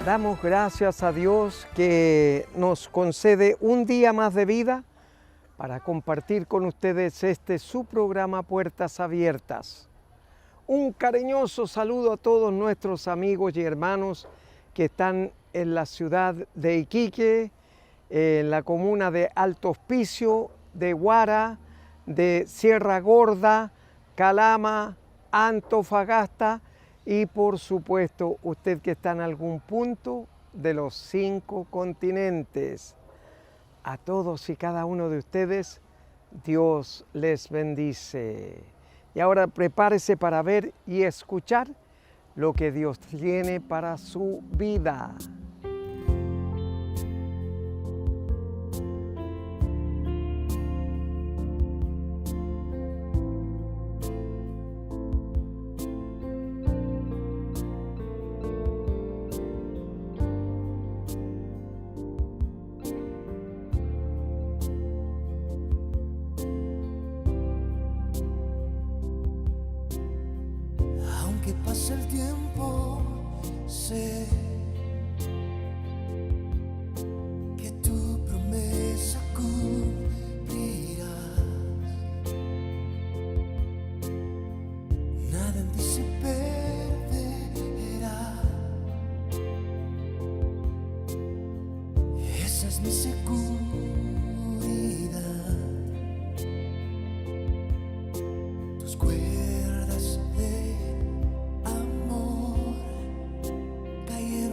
Damos gracias a Dios que nos concede un día más de vida para compartir con ustedes su programa Puertas Abiertas. Un cariñoso saludo a todos nuestros amigos y hermanos que están en la ciudad de Iquique, en la comuna de Alto Hospicio, de Huara, de Sierra Gorda, Calama, Antofagasta y por supuesto usted que está en algún punto de los 5 continentes. A todos y cada uno de ustedes, Dios les bendice. Y ahora prepárese para ver y escuchar lo que Dios tiene para su vida. Aunque pase el tiempo, sé que tu promesa cumplirás. Nada en ti se perderá. Esa es mi seguridad. Tus cuerdas de amor cayeron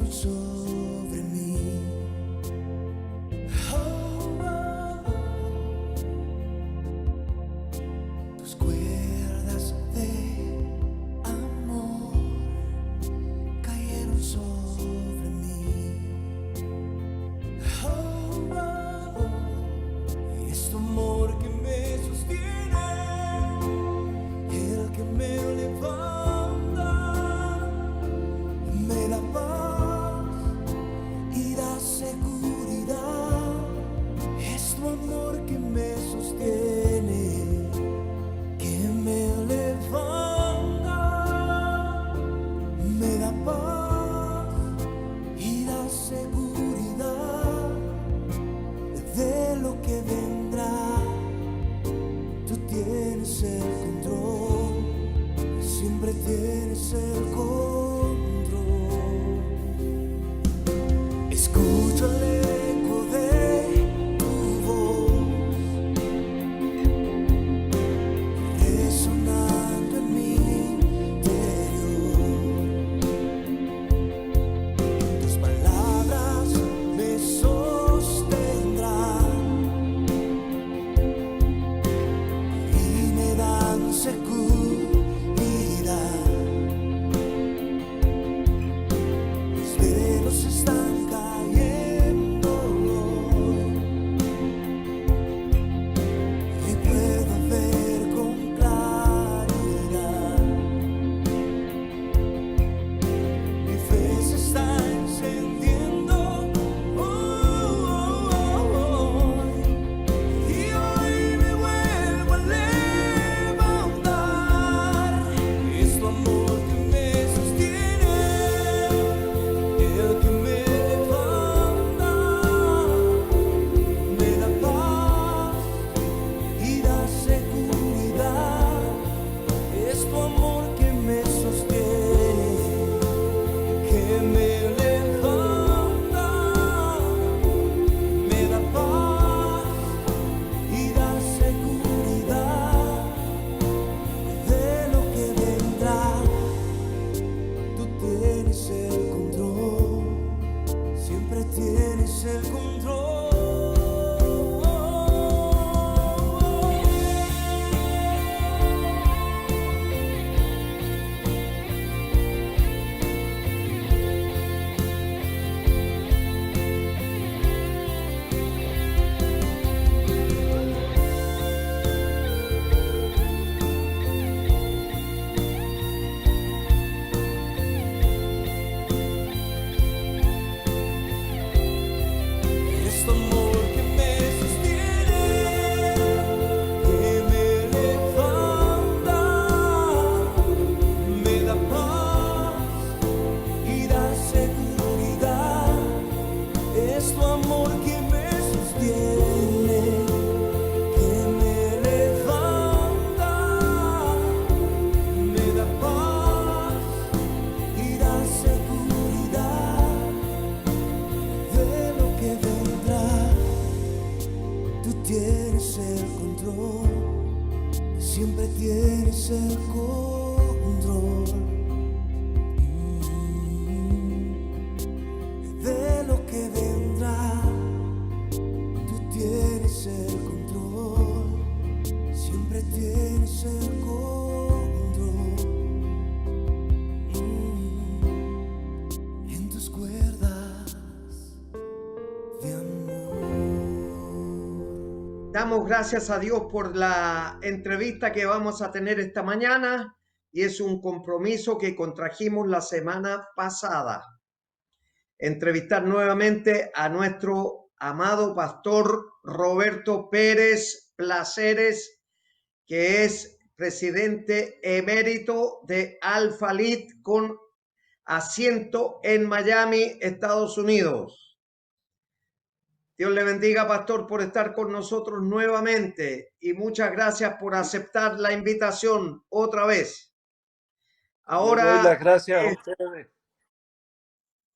control de lo que vendrá. Tú tienes el control, siempre tienes el control. En tus cuerdas de amor. Damos gracias a Dios por la entrevista que vamos a tener esta mañana y es un compromiso que contrajimos la semana pasada. Entrevistar nuevamente a nuestro amado pastor Roberto Pérez Placeres, que es presidente emérito de Alpha-Lit con asiento en Miami, Estados Unidos. Dios le bendiga, pastor, por estar con nosotros nuevamente y muchas gracias por aceptar la invitación otra vez. Ahora, le doy las gracias a ustedes.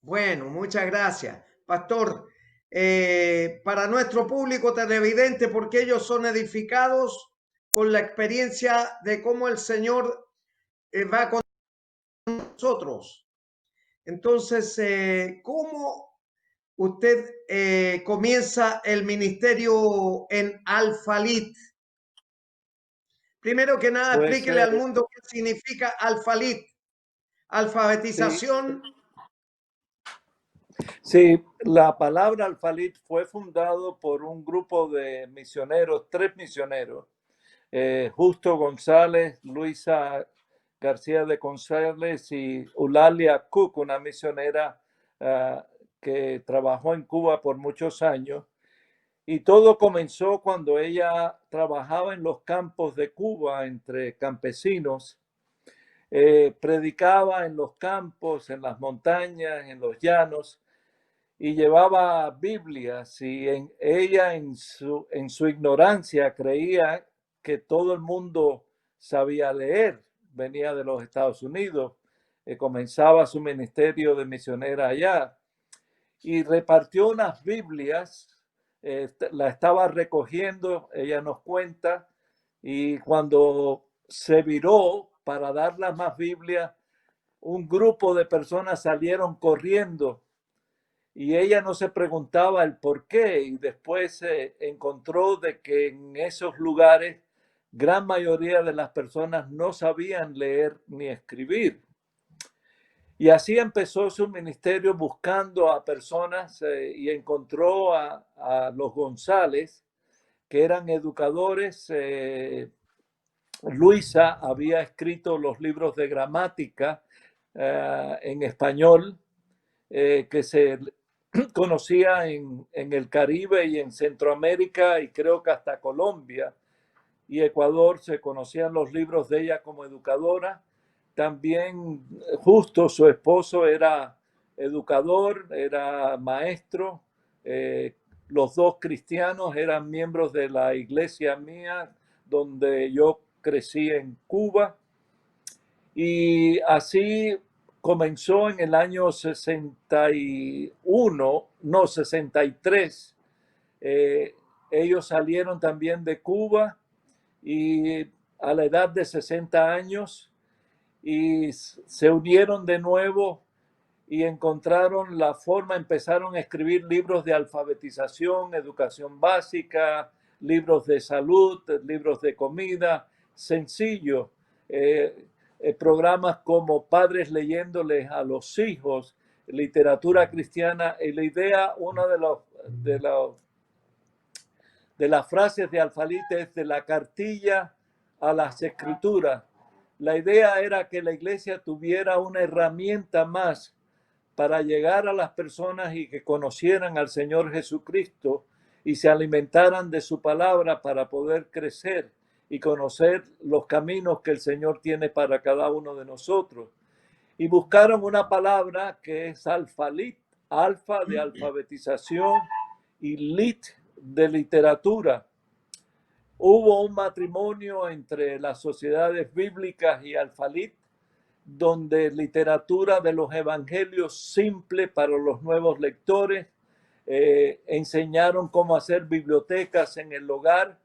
Bueno, muchas gracias. Pastor, para nuestro público televidente, porque ellos son edificados con la experiencia de cómo el Señor va con nosotros. Entonces, ¿cómo usted comienza el ministerio en Alpha-Lit? Primero que nada, Pues, explíquele al mundo qué significa Alpha-Lit. Alfabetización. Sí, la palabra Alpha-Lit fue fundado por un grupo de misioneros, 3 misioneros, Justo González, Luisa García de González y Eulalia Cook, una misionera que trabajó en Cuba por muchos años. Y todo comenzó cuando ella trabajaba en los campos de Cuba entre campesinos. Predicaba en los campos, en las montañas, en los llanos, y llevaba Biblias, y ella en su ignorancia creía que todo el mundo sabía leer. Venía de los Estados Unidos, comenzaba su ministerio de misionera allá y repartió unas Biblias, la estaba recogiendo, ella nos cuenta, y cuando se viró para dar las más Biblias, un grupo de personas salieron corriendo y ella no se preguntaba el por qué, y después encontró de que en esos lugares gran mayoría de las personas no sabían leer ni escribir. Y así empezó su ministerio buscando a personas y encontró a los González, que eran educadores. Luisa había escrito los libros de gramática en español que se conocía en el Caribe y en Centroamérica y creo que hasta Colombia y Ecuador se conocían los libros de ella como educadora. También Justo, su esposo, era educador, era maestro. Los dos cristianos eran miembros de la iglesia mía, donde yo crecí en Cuba. Y así comenzó en el año 63. Ellos salieron también de Cuba y a la edad de 60 años y se unieron de nuevo y encontraron la forma, empezaron a escribir libros de alfabetización, educación básica, libros de salud, libros de comida, sencillo, programas como Padres leyéndoles a los hijos, literatura cristiana. Y la idea, una de las frases de Alpha-Lit es de la cartilla a las escrituras. La idea era que la iglesia tuviera una herramienta más para llegar a las personas y que conocieran al Señor Jesucristo y se alimentaran de su palabra para poder crecer y conocer los caminos que el Señor tiene para cada uno de nosotros. Y buscaron una palabra que es Alpha-Lit, alfa de alfabetización y lit de literatura. Hubo un matrimonio entre las sociedades bíblicas y Alpha-Lit, donde literatura de los evangelios simple para los nuevos lectores, enseñaron cómo hacer bibliotecas en el hogar,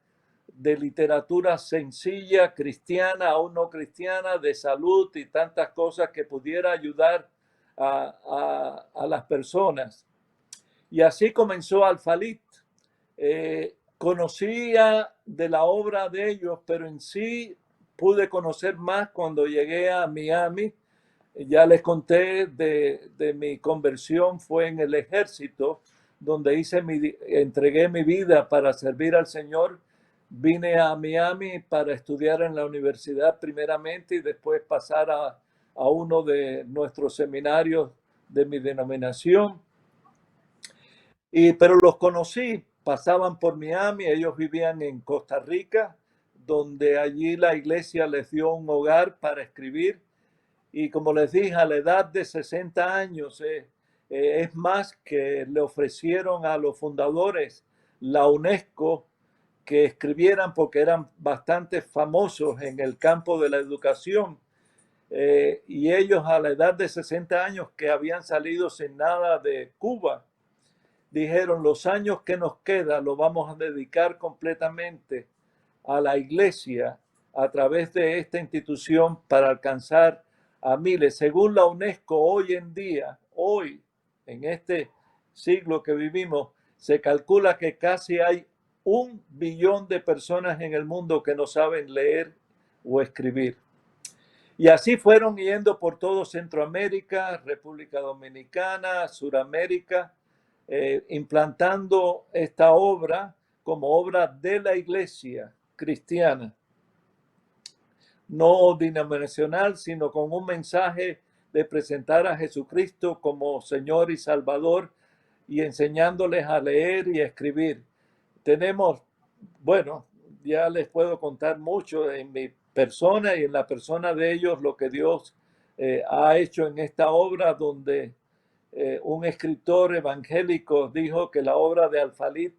de literatura sencilla, cristiana, aún no cristiana, de salud y tantas cosas que pudiera ayudar a las personas. Y así comenzó Al-Falid. Conocía de la obra de ellos, pero en sí pude conocer más cuando llegué a Miami. Ya les conté de mi conversión, fue en el ejército, donde entregué mi vida para servir al Señor. Vine a Miami para estudiar en la universidad primeramente y después pasar a uno de nuestros seminarios de mi denominación. Pero los conocí, pasaban por Miami, ellos vivían en Costa Rica, donde allí la iglesia les dio un hogar para escribir. Y como les dije, a la edad de 60 años, es más que le ofrecieron a los fundadores la UNESCO que escribieran, porque eran bastante famosos en el campo de la educación. Y ellos a la edad de 60 años, que habían salido sin nada de Cuba, dijeron: los años que nos quedan los vamos a dedicar completamente a la iglesia a través de esta institución para alcanzar a miles. Según la UNESCO, hoy en día, hoy, en este siglo que vivimos, se calcula que casi hay 1 billón de personas en el mundo que no saben leer o escribir. Y así fueron yendo por todo Centroamérica, República Dominicana, Suramérica, implantando esta obra como obra de la iglesia cristiana, no denominacional, sino con un mensaje de presentar a Jesucristo como Señor y Salvador, y enseñándoles a leer y a escribir. Tenemos, bueno, ya les puedo contar mucho en mi persona y en la persona de ellos, lo que Dios ha hecho en esta obra, donde un escritor evangélico dijo que la obra de Al-Falid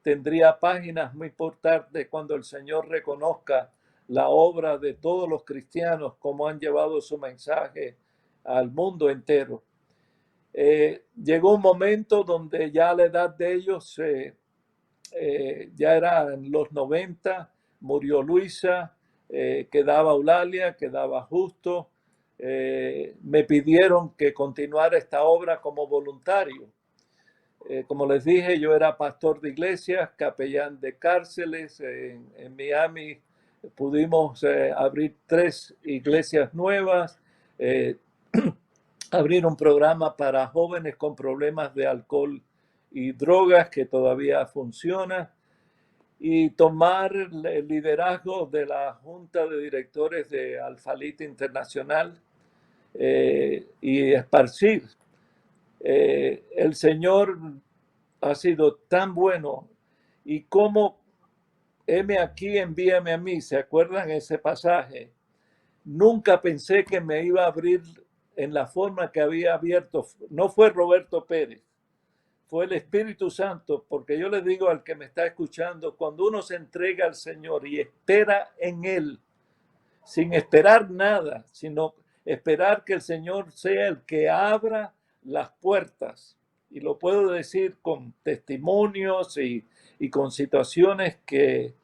tendría páginas muy importantes cuando el Señor reconozca la obra de todos los cristianos, como han llevado su mensaje al mundo entero. Llegó un momento donde ya a la edad de ellos, ya eran los 90, murió Luisa, quedaba Eulalia, quedaba Justo. Me pidieron que continuara esta obra como voluntario. Como les dije, yo era pastor de iglesias, capellán de cárceles. En Miami pudimos abrir 3 iglesias nuevas, abrir un programa para jóvenes con problemas de alcohol y drogas que todavía funciona, y tomar el liderazgo de la Junta de Directores de Al-Falid Internacional, y esparcir. El Señor ha sido tan bueno, y como heme aquí, envíame a mí. ¿Se acuerdan ese pasaje? Nunca pensé que me iba a abrir en la forma que había abierto. No fue Roberto Pérez, fue el Espíritu Santo, porque yo le digo al que me está escuchando, cuando uno se entrega al Señor y espera en Él, sin esperar nada, sino esperar que el Señor sea el que abra las puertas. Y lo puedo decir con testimonios y con situaciones que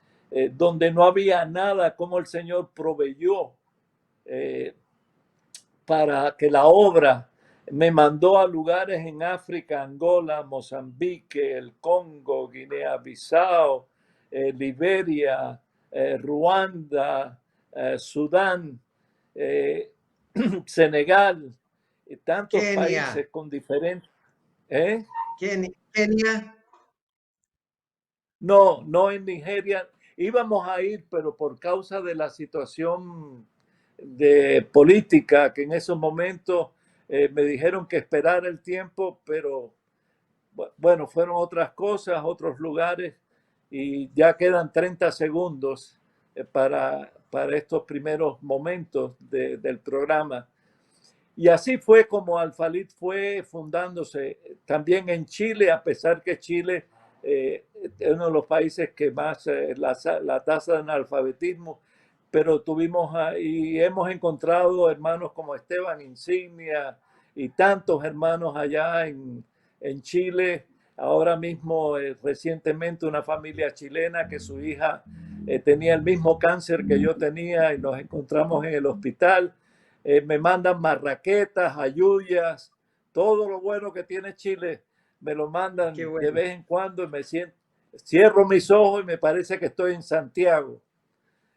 donde no había nada, como el Señor proveyó para que la obra. Me mandó a lugares en África, Angola, Mozambique, el Congo, Guinea-Bissau, Liberia, Ruanda, Sudán, Senegal, tantos Kenia. países con diferentes... Kenia. No en Nigeria. Íbamos a ir, pero por causa de la situación de política, que en esos momentos me dijeron que esperara el tiempo, pero bueno, fueron otras cosas, otros lugares, y ya quedan 30 segundos para estos primeros momentos del programa. Y así fue como Al-Falid fue fundándose. También en Chile, a pesar que Chile es uno de los países que más la tasa de analfabetismo, pero tuvimos y hemos encontrado hermanos como Esteban Insignia y tantos hermanos allá en Chile. Ahora mismo, recientemente, una familia chilena que su hija tenía el mismo cáncer que yo tenía y nos encontramos en el hospital. Me mandan marraquetas, ayuyas, todo lo bueno que tiene Chile, me lo mandan Qué bueno. de vez en cuando y me siento, cierro mis ojos y me parece que estoy en Santiago,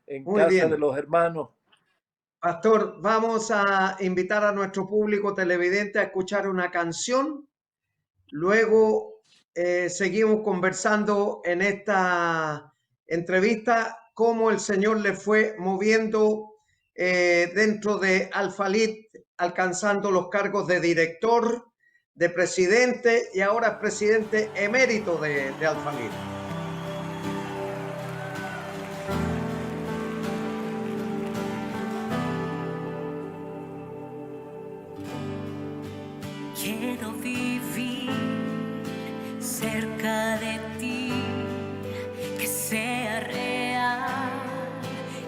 en Muy casa de bien. los hermanos. Pastor, vamos a invitar a nuestro público televidente a escuchar una canción. Luego seguimos conversando en esta entrevista cómo el Señor le fue moviendo dentro de Alfalit, alcanzando los cargos de director, de presidente y ahora es presidente emérito de Alfalit. Quiero vivir cerca de ti, que sea real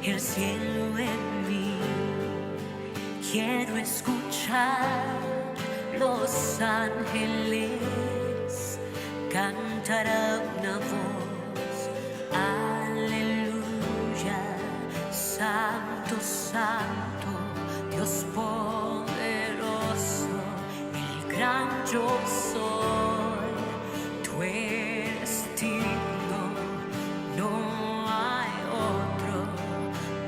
el cielo en mí. Quiero escuchar los ángeles cantar a una voz, aleluya, santo, santo, Dios poderoso, el gran yo soy, tú eres digno, no hay otro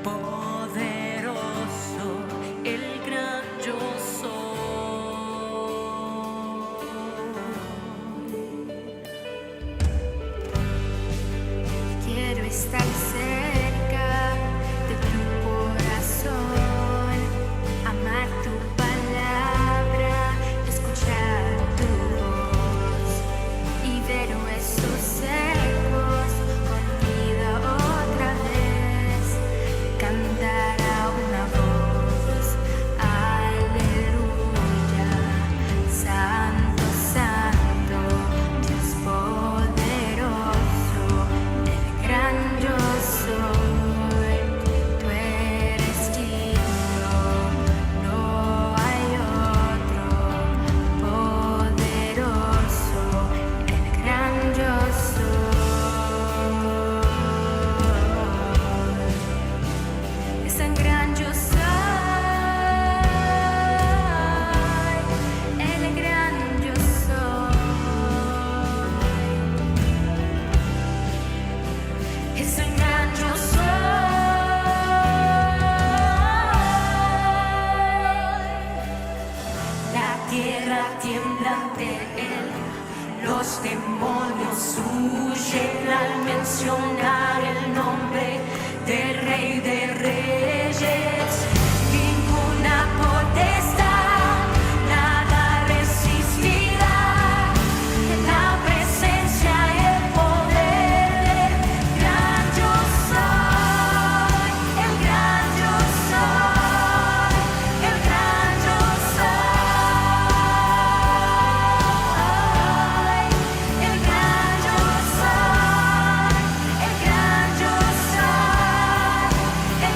poderoso, el gran yo soy. Quiero estar cerca de tu corazón, amar tu palabra, escuchar tu voz y ver huesos secos con vida otra vez, cantar a una voz, aleluya, santo, santo, Dios poderoso, el gran yo soy, tú eres digno, no hay otro poderoso, el gran yo soy, es el gran yo soy, el gran yo soy. Es el gran yo soy. La tierra tiembla ante él, los demonios huyen al mencionar el nombre del Rey de Reyes. Ninguna potestad, nada resistirá la presencia y el poder del gran yo soy, el gran yo soy, el gran yo soy, el gran yo soy, el gran yo soy, el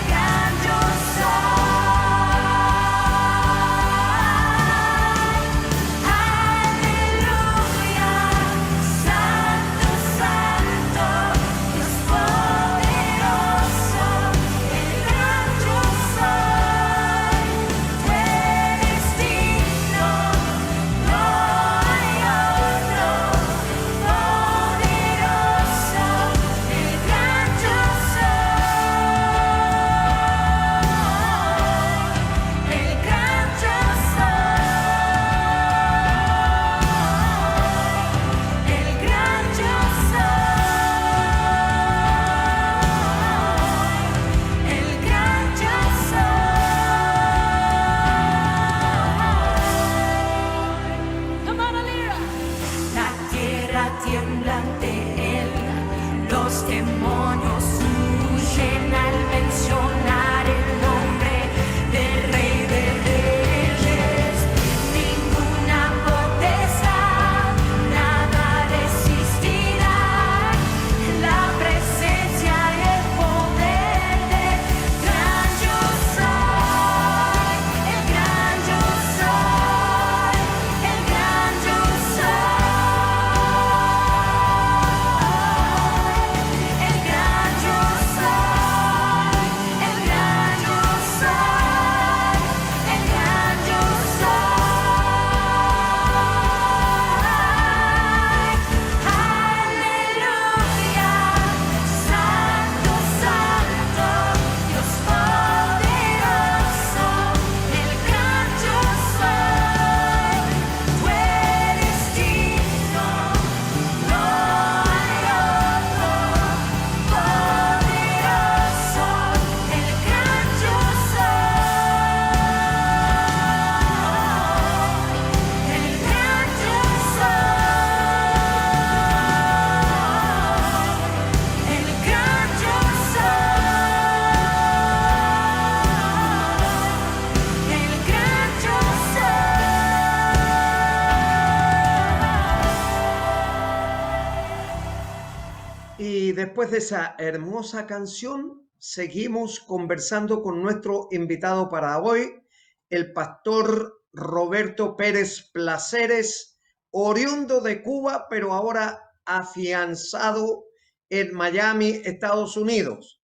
después de esa hermosa canción, seguimos conversando con nuestro invitado para hoy, el pastor Roberto Pérez Placeres, oriundo de Cuba, pero ahora afianzado en Miami, Estados Unidos.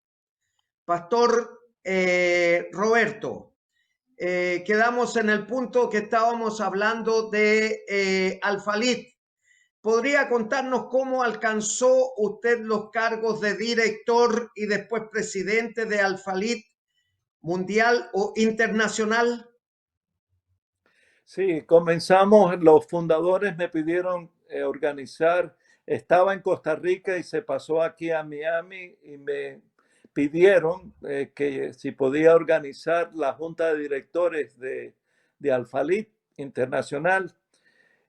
Pastor Roberto, quedamos en el punto que estábamos hablando de Al-Falid. ¿Podría contarnos cómo alcanzó usted los cargos de director y después presidente de Al-Falid mundial o internacional? Sí, comenzamos, los fundadores me pidieron organizar, estaba en Costa Rica y se pasó aquí a Miami y me pidieron que si podía organizar la junta de directores de Al-Falid Internacional.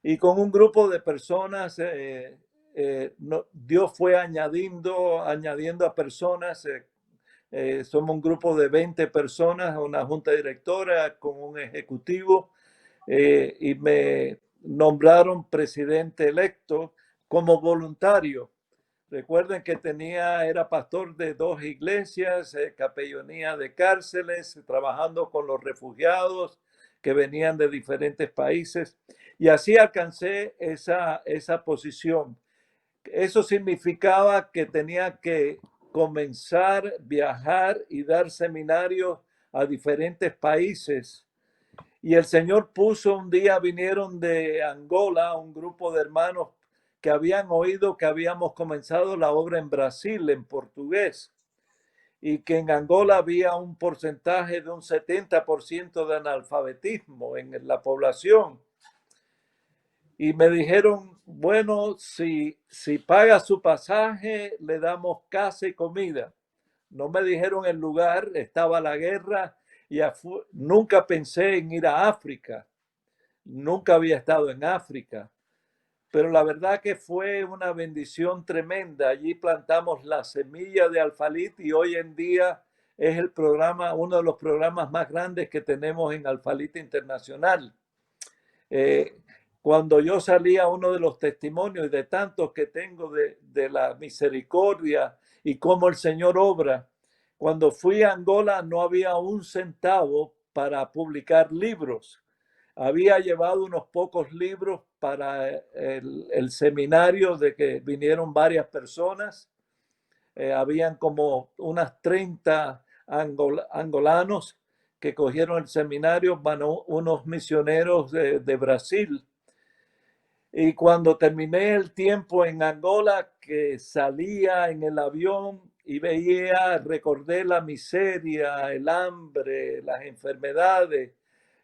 Y con un grupo de personas, Dios fue añadiendo a personas. Somos un grupo de 20 personas, una junta directora con un ejecutivo, y me nombraron presidente electo como voluntario. Recuerden que era pastor de 2 iglesias, capellanía de cárceles, trabajando con los refugiados que venían de diferentes países. Y así alcancé esa posición. Eso significaba que tenía que comenzar, viajar y dar seminarios a diferentes países. Y el Señor puso un día, vinieron de Angola, un grupo de hermanos que habían oído que habíamos comenzado la obra en Brasil, en portugués, y que en Angola había un porcentaje de un 70% de analfabetismo en la población. Y me dijeron, bueno, si paga su pasaje, le damos casa y comida. No me dijeron el lugar, estaba la guerra y nunca pensé en ir a África. Nunca había estado en África. Pero la verdad que fue una bendición tremenda. Allí plantamos la semilla de Al-Falid y hoy en día es el programa, uno de los programas más grandes que tenemos en Al-Falid Internacional. Cuando yo salía, uno de los testimonios de tantos que tengo de la misericordia y cómo el Señor obra, cuando fui a Angola no había un centavo para publicar libros. Había llevado unos pocos libros para el seminario de que vinieron varias personas. Habían como unas 30 angolanos que cogieron el seminario, unos misioneros de Brasil. Y cuando terminé el tiempo en Angola, que salía en el avión y recordé la miseria, el hambre, las enfermedades,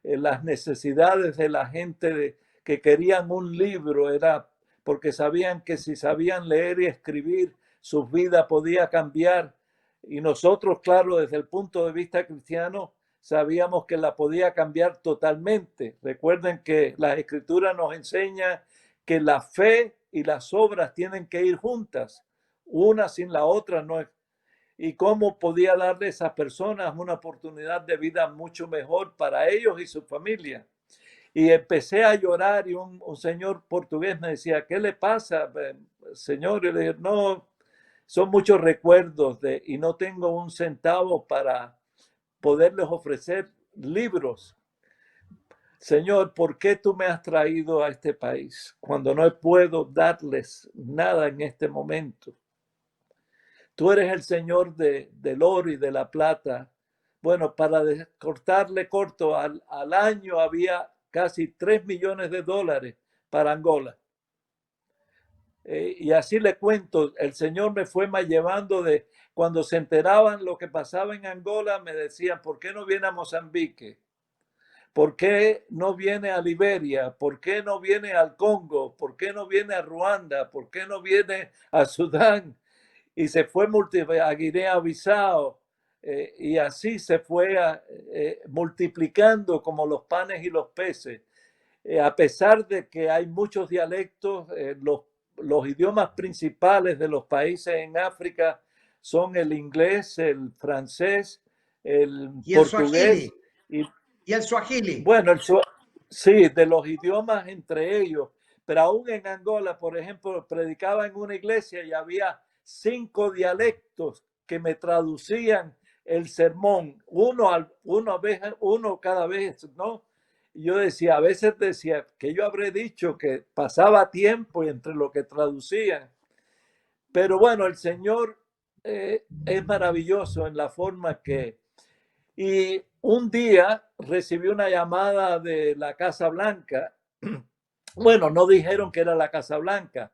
las necesidades de la gente que querían un libro, era porque sabían que si sabían leer y escribir, su vida podía cambiar. Y nosotros, claro, desde el punto de vista cristiano, sabíamos que la podía cambiar totalmente. Recuerden que la Escritura nos enseña que la fe y las obras tienen que ir juntas. Una sin la otra no es. Y cómo podía darle a esas personas una oportunidad de vida mucho mejor para ellos y su familia. Y empecé a llorar y un señor portugués me decía, ¿qué le pasa, señor? Y le dije, no, son muchos recuerdos y no tengo un centavo para poderles ofrecer libros. Señor, ¿por qué tú me has traído a este país cuando no puedo darles nada en este momento? Tú eres el Señor del oro y de la plata. Bueno, para cortarle corto, al año había casi $3 millones para Angola. Y así le cuento, el Señor me fue llevando cuando se enteraban lo que pasaba en Angola, me decían, ¿por qué no viene a Mozambique? ¿Por qué no viene a Liberia? ¿Por qué no viene al Congo? ¿Por qué no viene a Ruanda? ¿Por qué no viene a Sudán? Y se fue a Guinea-Bissau, y así se fue multiplicando como los panes y los peces. A pesar de que hay muchos dialectos, los idiomas principales de los países en África son el inglés, el francés, el portugués y el suajili. Bueno, sí, de los idiomas entre ellos. Pero aún en Angola, por ejemplo, predicaba en una iglesia y había 5 dialectos que me traducían el sermón, uno cada vez, ¿no? Y yo decía, a veces decía que yo habré dicho que pasaba tiempo entre lo que traducían. Pero bueno, el Señor es maravilloso en la forma que... Y un día recibí una llamada de la Casa Blanca. Bueno, no dijeron que era la Casa Blanca.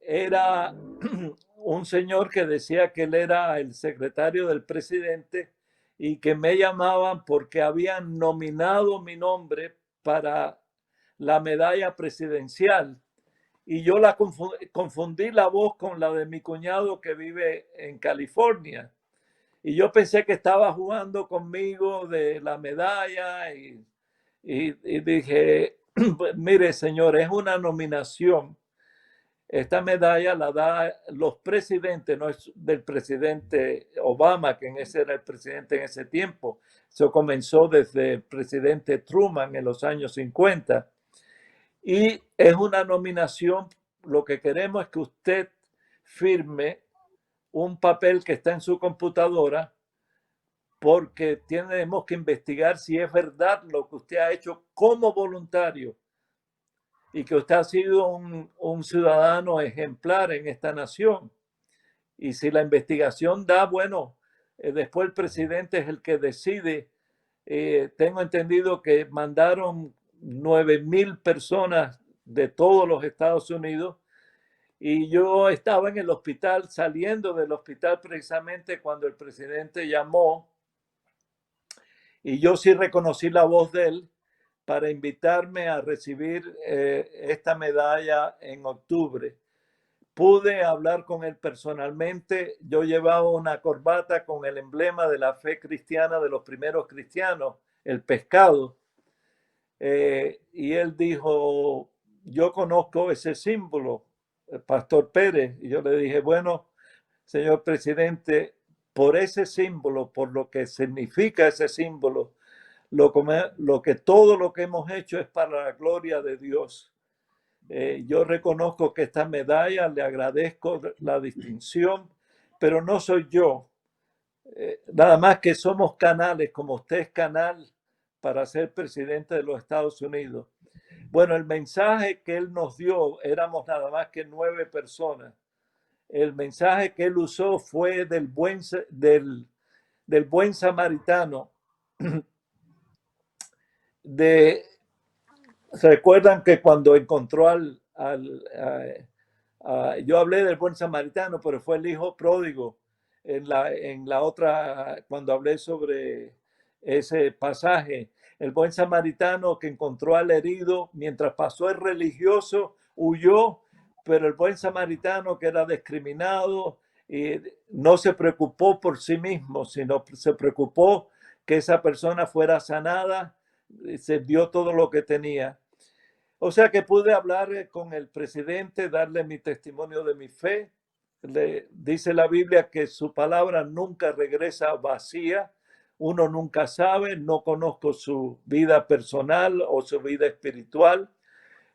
Era un señor que decía que él era el secretario del presidente y que me llamaban porque habían nominado mi nombre para la medalla presidencial. Y yo confundí la voz con la de mi cuñado que vive en California. Y yo pensé que estaba jugando conmigo de la medalla y dije, mire señor, es una nominación. Esta medalla la da los presidentes, no es del presidente Obama, que ese era el presidente en ese tiempo. Eso comenzó desde el presidente Truman en los años 50. Y es una nominación, lo que queremos es que usted firme un papel que está en su computadora, porque tenemos que investigar si es verdad lo que usted ha hecho como voluntario y que usted ha sido un ciudadano ejemplar en esta nación. Y si la investigación da, bueno, después el presidente es el que decide. Tengo entendido que mandaron 9,000 personas de todos los Estados Unidos y yo estaba en el hospital, saliendo del hospital precisamente cuando el presidente llamó y yo sí reconocí la voz de él para invitarme a recibir esta medalla en octubre. Pude hablar con él personalmente. Yo llevaba una corbata con el emblema de la fe cristiana de los primeros cristianos, el pescado. Y él dijo, yo conozco ese símbolo, Pastor Pérez. Y yo le dije, bueno, señor presidente, por ese símbolo, por lo que significa ese símbolo, todo lo que hemos hecho es para la gloria de Dios. Yo reconozco que esta medalla, le agradezco la distinción, pero no soy yo. Nada más que somos canales, como usted es canal para ser presidente de los Estados Unidos. Bueno, el mensaje que él nos dio, éramos nada más que 9 personas. El mensaje que él usó fue del buen samaritano. ¿Se recuerdan que cuando encontró yo hablé del buen samaritano, pero fue el hijo pródigo en la otra, cuando hablé sobre ese pasaje? El buen samaritano que encontró al herido, mientras pasó el religioso, huyó, pero el buen samaritano que era discriminado y no se preocupó por sí mismo, sino se preocupó que esa persona fuera sanada, se dio todo lo que tenía. O sea que pude hablar con el presidente, darle mi testimonio de mi fe. Dice la Biblia que su palabra nunca regresa vacía. Uno nunca sabe, no conozco su vida personal o su vida espiritual.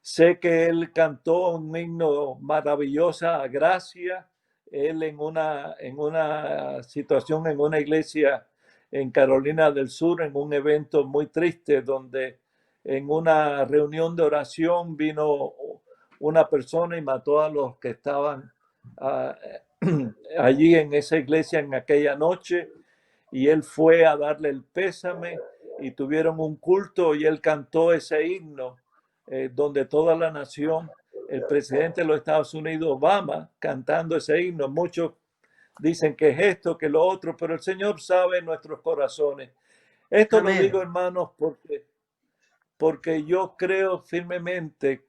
Sé que él cantó un himno maravillosa, Gracia. Él en una situación, en una iglesia en Carolina del Sur, en un evento muy triste, donde en una reunión de oración vino una persona y mató a los que estaban allí en esa iglesia en aquella noche, y él fue a darle el pésame y tuvieron un culto y él cantó ese himno donde toda la nación, el presidente de los Estados Unidos, Obama, cantando ese himno. Muchos dicen que es esto, que lo otro, pero el Señor sabe nuestros corazones. Esto Amén. Lo digo, hermanos, porque yo creo firmemente,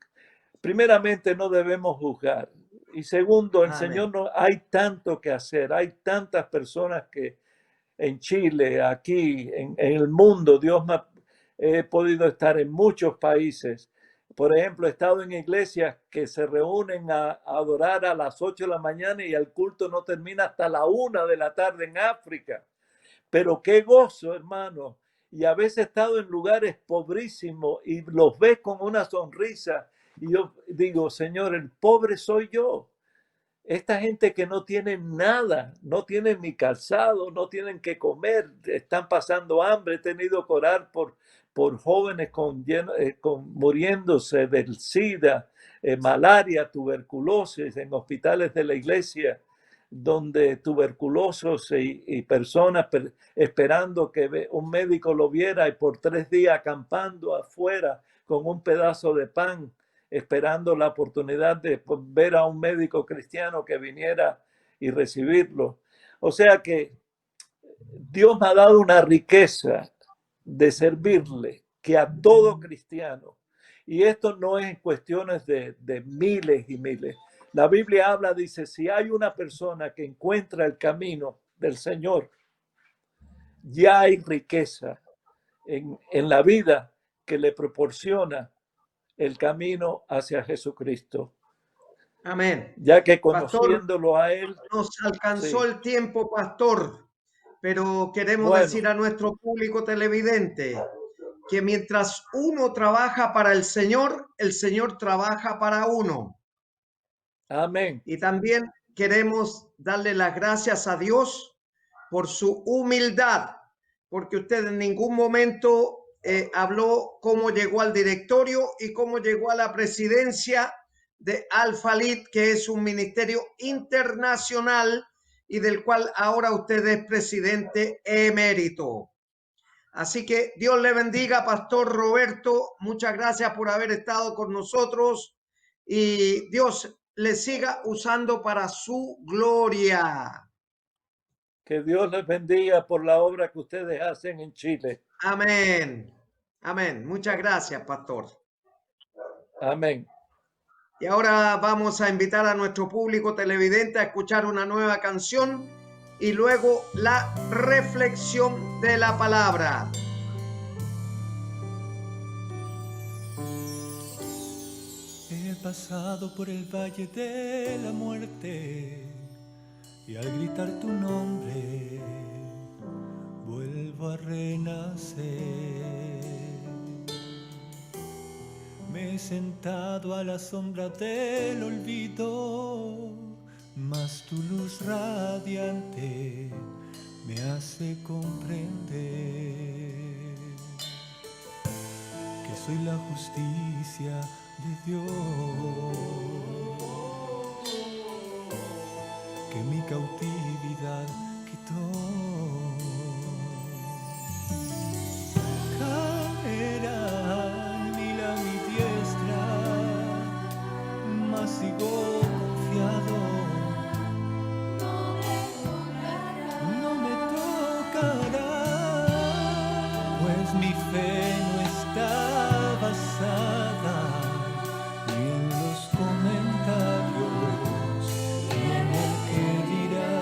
primeramente, no debemos juzgar. Y segundo, el Amén. Señor no, hay tanto que hacer, hay tantas personas que en Chile, aquí, en el mundo, he podido estar en muchos países. Por ejemplo, he estado en iglesias que se reúnen a adorar a las 8 de la mañana y el culto no termina hasta la 1 de la tarde en África. Pero qué gozo, hermano. Y a veces he estado en lugares pobrísimos y los ves con una sonrisa. Y yo digo, Señor, el pobre soy yo. esta gente que no tiene nada, no tienen ni calzado, no tienen que comer, están pasando hambre. He tenido que orar por jóvenes muriéndose del SIDA, malaria, tuberculosis en hospitales de la iglesia, donde tuberculosos y personas esperando que un médico lo viera y por 3 días acampando afuera con un pedazo de pan, esperando la oportunidad de ver a un médico cristiano que viniera y recibirlo. O sea que Dios me ha dado una riqueza de servirle que a todo cristiano. Y esto no es cuestiones de miles y miles. La Biblia habla, dice, si hay una persona que encuentra el camino del Señor, ya hay riqueza en la vida que le proporciona el camino hacia Jesucristo. Amén. Ya que Pastor, conociéndolo a Él, nos alcanzó sí. el tiempo, pastor, pero queremos Bueno. decir a nuestro público televidente que mientras uno trabaja para el Señor trabaja para uno. Amén. Y también queremos darle las gracias a Dios por su humildad, porque usted en ningún momento habló cómo llegó al directorio y cómo llegó a la presidencia de Alphalit, que es un ministerio internacional y del cual ahora usted es presidente emérito. Así que Dios le bendiga, Pastor Roberto. Muchas gracias por haber estado con nosotros y Dios le siga usando para su gloria. Que Dios les bendiga por la obra que ustedes hacen en Chile. Amén. Amén. Muchas gracias, Pastor. Amén. Y ahora vamos a invitar a nuestro público televidente a escuchar una nueva canción y luego la reflexión de la palabra. He pasado por el valle de la muerte y al gritar tu nombre vuelvo a renacer. Me he sentado a la sombra del olvido, mas tu luz radiante me hace comprender que soy la justicia de Dios, que mi cautividad quitó. Caerán mil a mi diestra, mas sigo confiado. No me tocará, pues mi fe no está basada ni en los comentarios ni en el que dirá.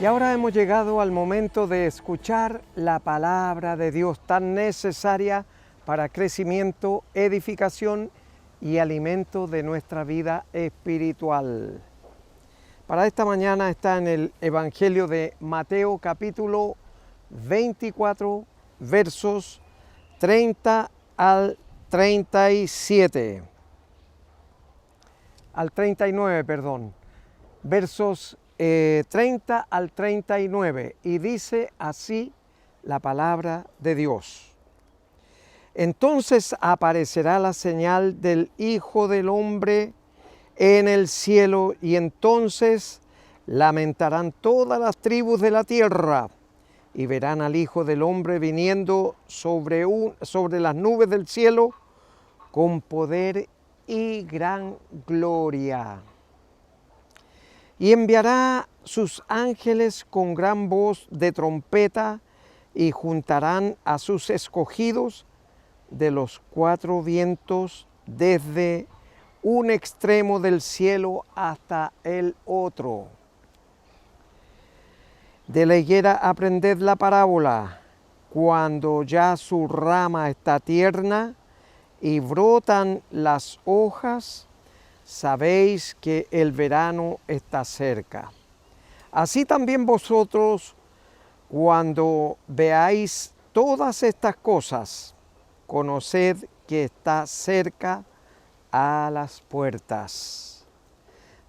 Y ahora hemos llegado al momento de escuchar la palabra de Dios tan necesaria para crecimiento, edificación y alimento de nuestra vida espiritual. Para esta mañana está en el Evangelio de Mateo capítulo 24, versos 30 al 37. Al 39, perdón. Versos 30 al 39, y dice así la palabra de Dios. Entonces aparecerá la señal del Hijo del Hombre en el cielo, y entonces lamentarán todas las tribus de la tierra, y verán al Hijo del Hombre viniendo sobre las nubes del cielo con poder y gran gloria. Y enviará sus ángeles con gran voz de trompeta, y juntarán a sus escogidos de los cuatro vientos, desde un extremo del cielo hasta el otro. De la higuera aprended la parábola: cuando ya su rama está tierna y brotan las hojas, sabéis que el verano está cerca. Así también vosotros, cuando veáis todas estas cosas, conoced que está cerca a las puertas.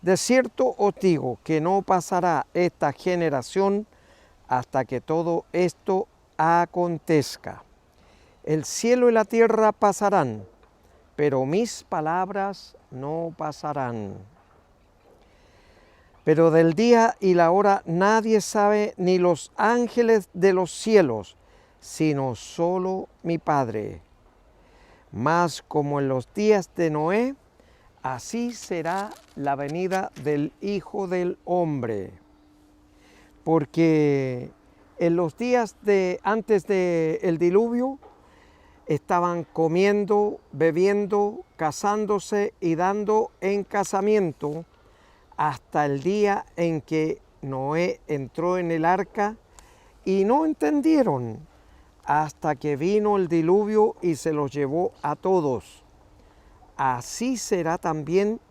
De cierto os digo que no pasará esta generación hasta que todo esto acontezca. El cielo y la tierra pasarán, pero mis palabras no pasarán. Pero del día y la hora nadie sabe, ni los ángeles de los cielos, sino solo mi Padre. Mas como en los días de Noé, así será la venida del Hijo del Hombre. Porque en los días antes del diluvio, estaban comiendo, bebiendo, casándose y dando en casamiento hasta el día en que Noé entró en el arca, y no entendieron hasta que vino el diluvio y se los llevó a todos. Así será también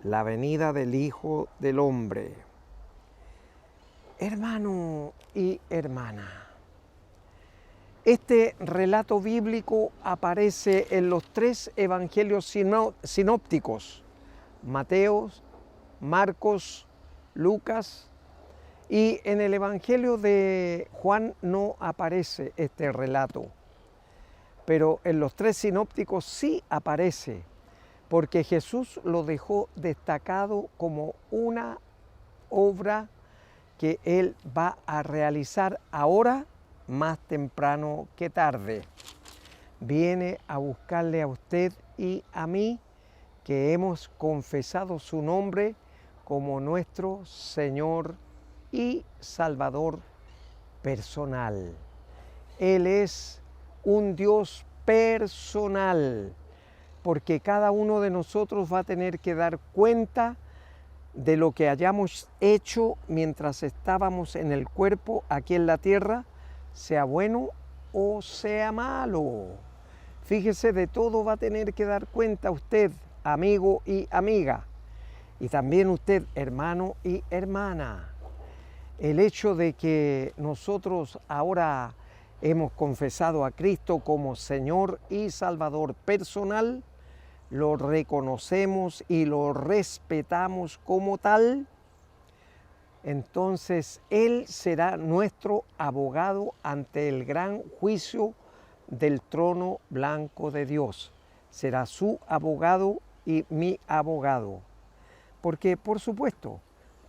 la venida del Hijo del Hombre. Hermano y hermana, este relato bíblico aparece en los tres evangelios sinópticos: Mateo, Marcos, Lucas, y en el evangelio de Juan no aparece este relato, pero en los tres sinópticos sí aparece, porque Jesús lo dejó destacado como una obra que Él va a realizar ahora, más temprano que tarde. Viene a buscarle a usted y a mí, que hemos confesado su nombre como nuestro Señor y Salvador personal. Él es un Dios personal, porque cada uno de nosotros va a tener que dar cuenta de lo que hayamos hecho mientras estábamos en el cuerpo aquí en la tierra, sea bueno o sea malo. Fíjese, de todo va a tener que dar cuenta usted, amigo y amiga, y también usted, hermano y hermana. El hecho de que nosotros ahora hemos confesado a Cristo como Señor y Salvador personal, lo reconocemos y lo respetamos como tal, entonces Él será nuestro abogado ante el gran juicio del trono blanco de Dios. Será su abogado y mi abogado. Porque, por supuesto,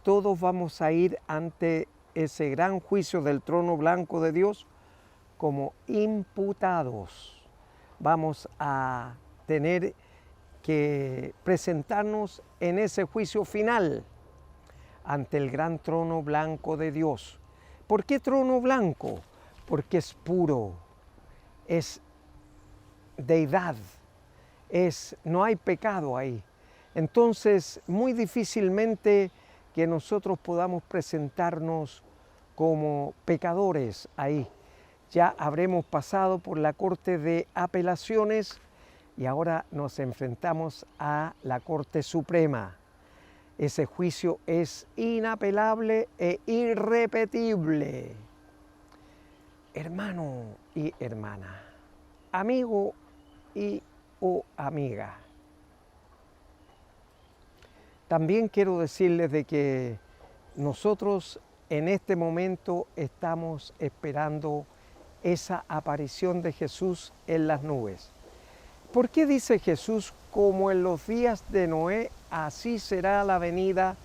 todos vamos a ir ante ese gran juicio del trono blanco de Dios como imputados. Vamos a tener que presentarnos en ese juicio final ante el gran trono blanco de Dios. ¿Por qué trono blanco? Porque es puro, es deidad, no hay pecado ahí. Entonces, muy difícilmente que nosotros podamos presentarnos como pecadores ahí. Ya habremos pasado por la Corte de Apelaciones y ahora nos enfrentamos a la Corte Suprema. Ese juicio es inapelable e irrepetible. Hermano y hermana, amigo o amiga, también quiero decirles de que nosotros en este momento estamos esperando esa aparición de Jesús en las nubes. ¿Por qué dice Jesús, como en los días de Noé, así será la venida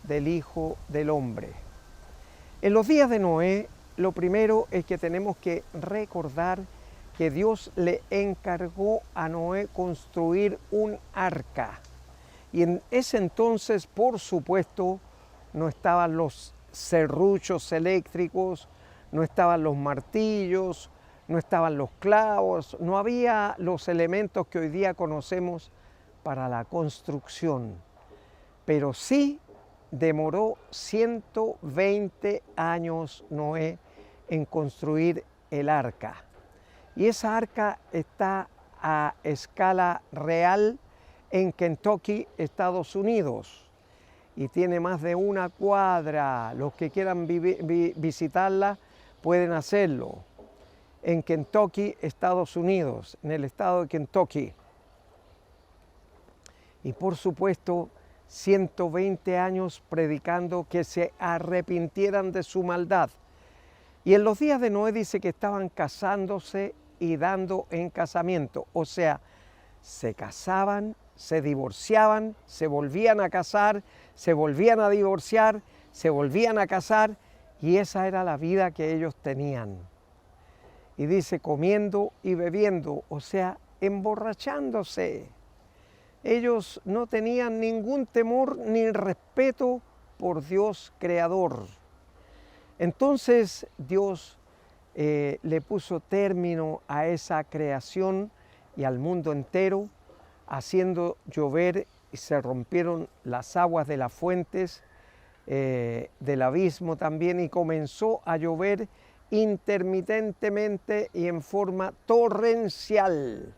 del Hijo del Hombre? En los días de Noé, lo primero es que tenemos que recordar que Dios le encargó a Noé construir un arca. Y en ese entonces, por supuesto, no estaban los serruchos eléctricos, no estaban los martillos, no estaban los clavos, no había los elementos que hoy día conocemos para la construcción. Pero sí demoró 120 años Noé en construir el arca. Y esa arca está a escala real en Kentucky, Estados Unidos. Y tiene más de una cuadra. Los que quieran visitarla pueden hacerlo. En Kentucky, Estados Unidos, en el estado de Kentucky. Y por supuesto, 120 años predicando que se arrepintieran de su maldad. Y en los días de Noé dice que estaban casándose y dando en casamiento. O sea, se casaban, se divorciaban, se volvían a casar, se volvían a divorciar, se volvían a casar. Y esa era la vida que ellos tenían. Y dice comiendo y bebiendo, o sea, emborrachándose. Ellos no tenían ningún temor ni respeto por Dios creador. Entonces Dios le puso término a esa creación y al mundo entero, haciendo llover y se rompieron las aguas de las fuentes del abismo también, y comenzó a llover intermitentemente y en forma torrencial,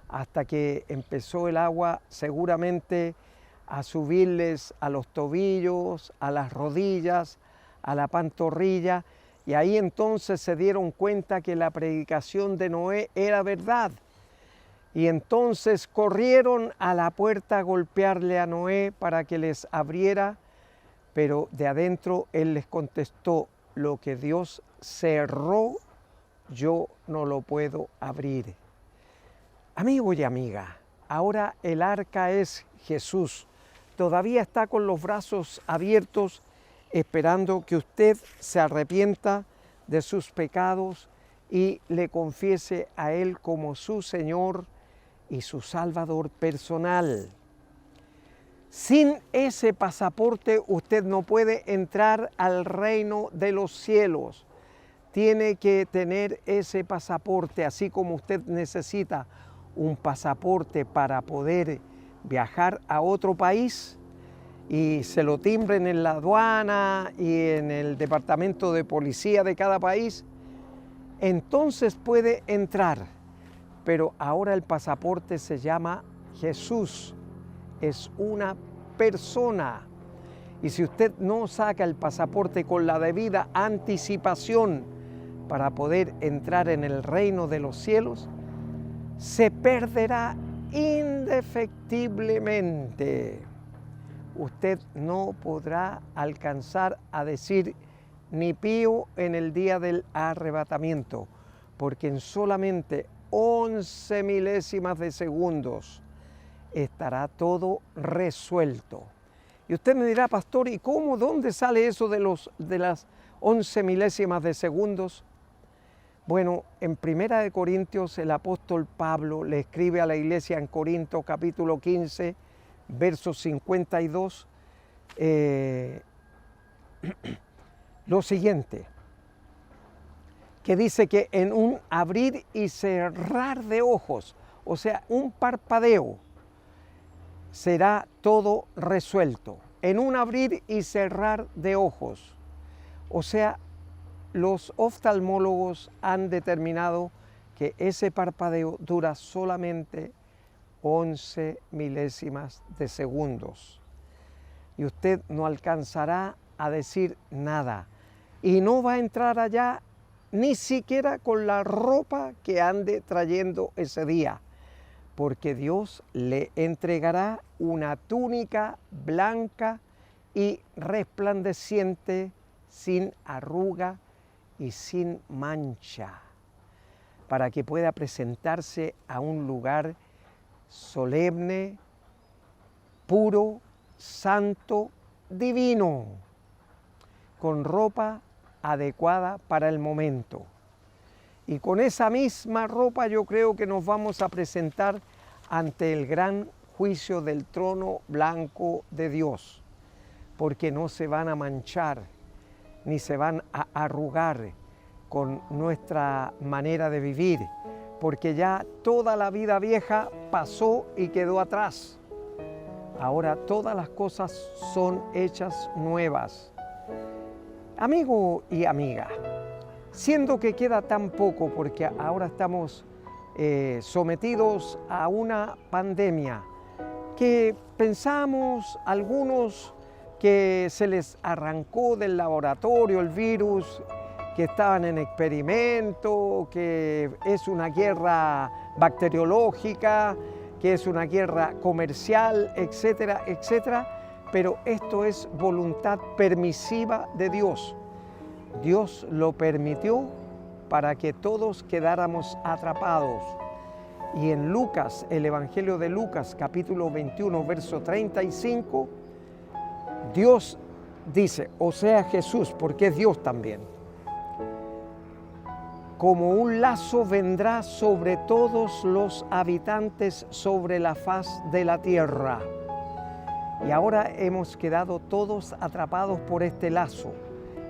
hasta que empezó el agua seguramente a subirles a los tobillos, a las rodillas, a la pantorrilla, y ahí entonces se dieron cuenta que la predicación de Noé era verdad. Y entonces corrieron a la puerta a golpearle a Noé para que les abriera, pero de adentro él les contestó: lo que Dios cerró, yo no lo puedo abrir. Amigo y amiga, ahora el arca es Jesús. Todavía está con los brazos abiertos, esperando que usted se arrepienta de sus pecados y le confiese a Él como su Señor y su Salvador personal. Sin ese pasaporte usted no puede entrar al reino de los cielos. Tiene que tener ese pasaporte, así como usted necesita un pasaporte para poder viajar a otro país y se lo timbren en la aduana y en el departamento de policía de cada país, entonces puede entrar. Pero ahora el pasaporte se llama Jesús, es una persona. Y si usted no saca el pasaporte con la debida anticipación para poder entrar en el reino de los cielos, se perderá indefectiblemente. Usted no podrá alcanzar a decir ni pío en el día del arrebatamiento, porque en solamente 11 milésimas de segundos estará todo resuelto. Y usted me dirá: pastor, ¿y cómo? ¿Dónde sale eso de las 11 milésimas de segundos? Bueno, en 1 Corintios el apóstol Pablo le escribe a la iglesia en Corinto, capítulo 15, verso 52, lo siguiente, que dice que en un abrir y cerrar de ojos, o sea, un parpadeo, será todo resuelto. En un abrir y cerrar de ojos. O sea, los oftalmólogos han determinado que ese parpadeo dura solamente 11 milésimas de segundos. Y usted no alcanzará a decir nada. Y no va a entrar allá ni siquiera con la ropa que ande trayendo ese día, porque Dios le entregará una túnica blanca y resplandeciente, sin arruga y sin mancha, para que pueda presentarse a un lugar solemne, puro, santo, divino, con ropa adecuada para el momento. Y con esa misma ropa yo creo que nos vamos a presentar ante el gran juicio del trono blanco de Dios, porque no se van a manchar ni se van a arrugar con nuestra manera de vivir, porque ya toda la vida vieja pasó y quedó atrás. Ahora todas las cosas son hechas nuevas. Amigo y amiga, siendo que queda tan poco, porque ahora estamos sometidos a una pandemia que pensamos algunos que se les arrancó del laboratorio el virus, que estaban en experimento, que es una guerra bacteriológica, que es una guerra comercial, etcétera, etcétera, pero esto es voluntad permisiva de Dios. Dios lo permitió para que todos quedáramos atrapados. Y en Lucas, el Evangelio de Lucas, capítulo 21, verso 35, Dios dice, o sea Jesús, porque es Dios también, como un lazo vendrá sobre todos los habitantes sobre la faz de la tierra. Y ahora hemos quedado todos atrapados por este lazo.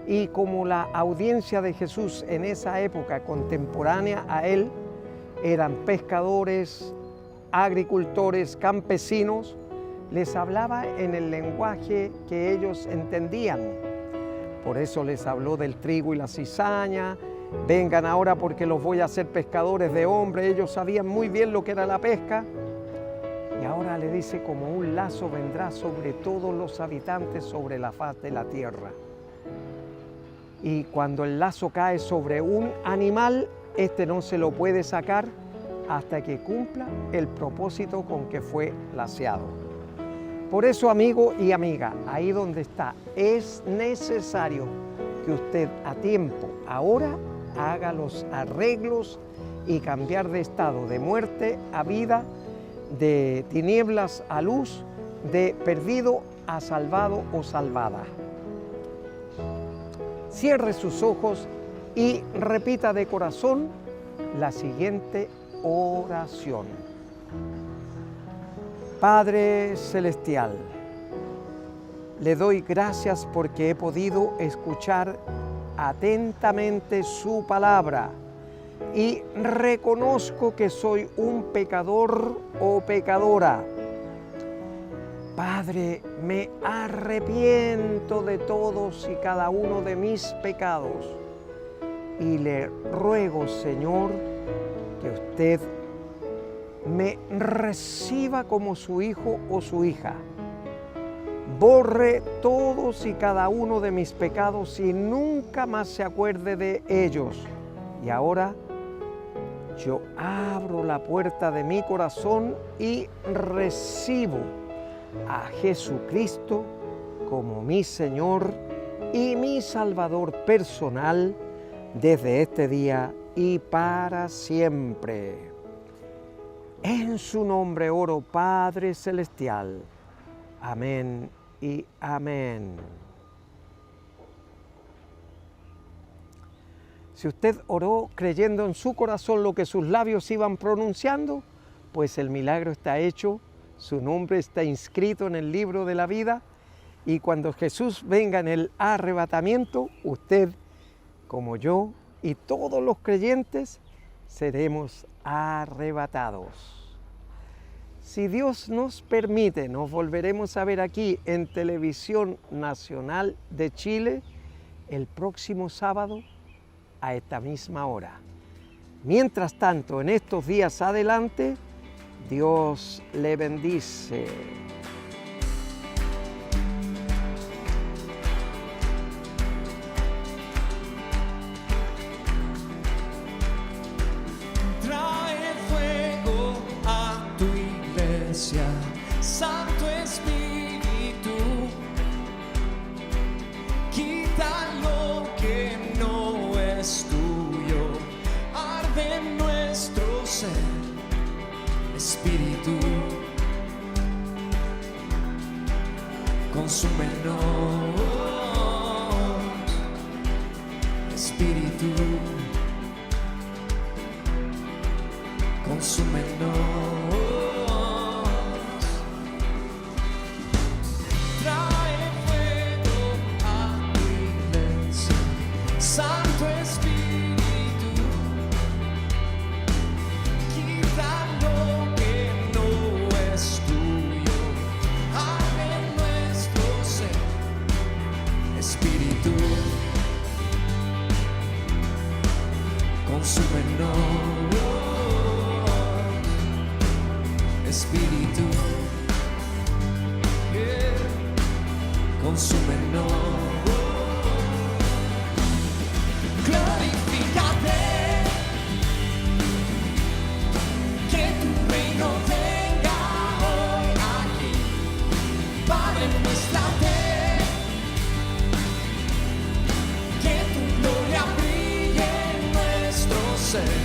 Y como la audiencia de Jesús en esa época contemporánea a él eran pescadores, agricultores, campesinos, les hablaba en el lenguaje que ellos entendían. Por eso les habló del trigo y la cizaña. Vengan ahora porque los voy a hacer pescadores de hombres. Ellos sabían muy bien lo que era la pesca. Y ahora le dice, como un lazo vendrá sobre todos los habitantes sobre la faz de la tierra. Y cuando el lazo cae sobre un animal, este no se lo puede sacar hasta que cumpla el propósito con que fue laceado. Por eso, amigo y amiga, ahí donde está, es necesario que usted a tiempo, ahora, haga los arreglos y cambiar de estado de muerte a vida, de tinieblas a luz, de perdido a salvado o salvada. Cierre sus ojos y repita de corazón la siguiente oración. Padre Celestial, le doy gracias porque he podido escuchar atentamente su palabra y reconozco que soy un pecador o pecadora. Padre, me arrepiento de todos y cada uno de mis pecados y le ruego, Señor, que usted me reciba como su hijo o su hija. Borre todos y cada uno de mis pecados y nunca más se acuerde de ellos. Y ahora yo abro la puerta de mi corazón y recibo a Jesucristo como mi Señor y mi Salvador personal desde este día y para siempre. En su nombre oro, Padre Celestial. Amén y amén. Si usted oró creyendo en su corazón lo que sus labios iban pronunciando, pues el milagro está hecho, su nombre está inscrito en el libro de la vida y cuando Jesús venga en el arrebatamiento, usted, como yo y todos los creyentes, seremos arrebatados. Si Dios nos permite, nos volveremos a ver aquí en Televisión Nacional de Chile el próximo sábado a esta misma hora. Mientras tanto, en estos días adelante, Dios le bendice. Trae fuego a tu iglesia, Santo Espíritu. Quita lo que no es tuyo, arde en nuestro ser, Espíritu. Consúmenos, Espíritu. Consúmenos. Trae fuego a tu iglesia, Santo Espíritu. Quita lo que no es tuyo, arde en nuestro ser, Espíritu. Consúmenos, Espíritu, yeah. Consúmenos. Glorifícate, que tu reino venga hoy aquí. Padre, muéstrate, que tu gloria brille en nuestro ser.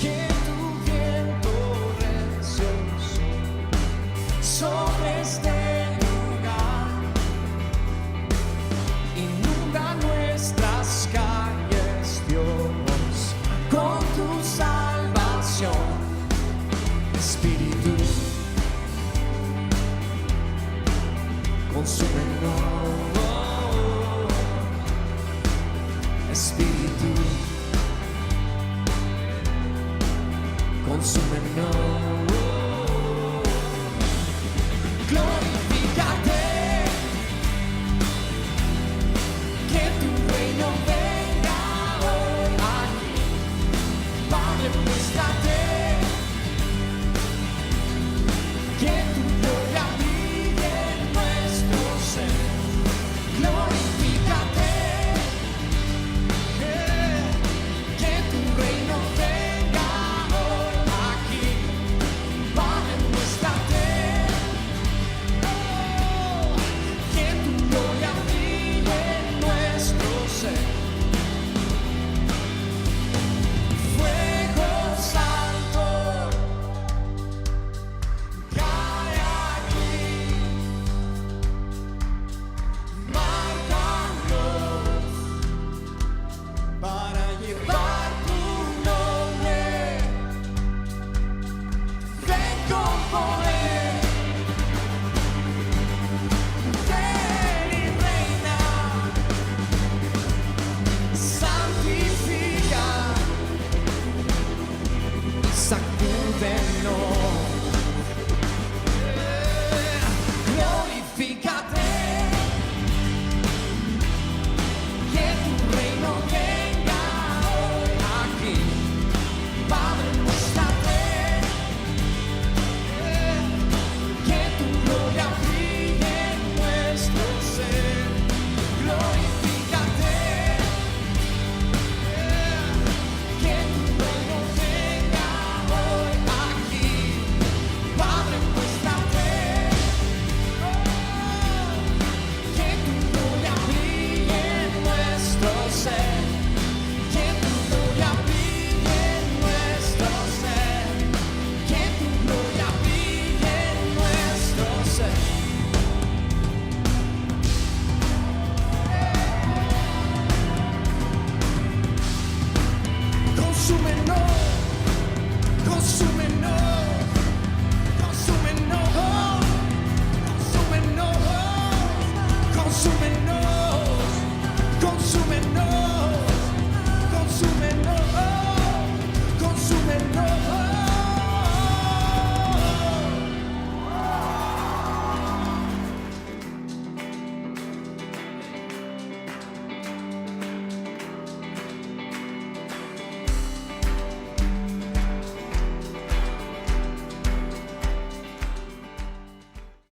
Que tu viento recio sobre este lugar inunda nuestras calles, Dios, con tu salvación, Espíritu. Consúmenos, Espíritu. Consúmenos. Glorifícate, que tu reino venga hoy aquí. Padre, muéstrate, que tu gloria brille en nuestro ser. Glorifícate, que tu reino venga hoy aquí. Padre, muéstrate, que tu gloria brille en nuestro ser. Fuego santo, cae aquí, márcanos para llevar tu nombre. Ven con poder, ven y reina, santifica, sacúdenos.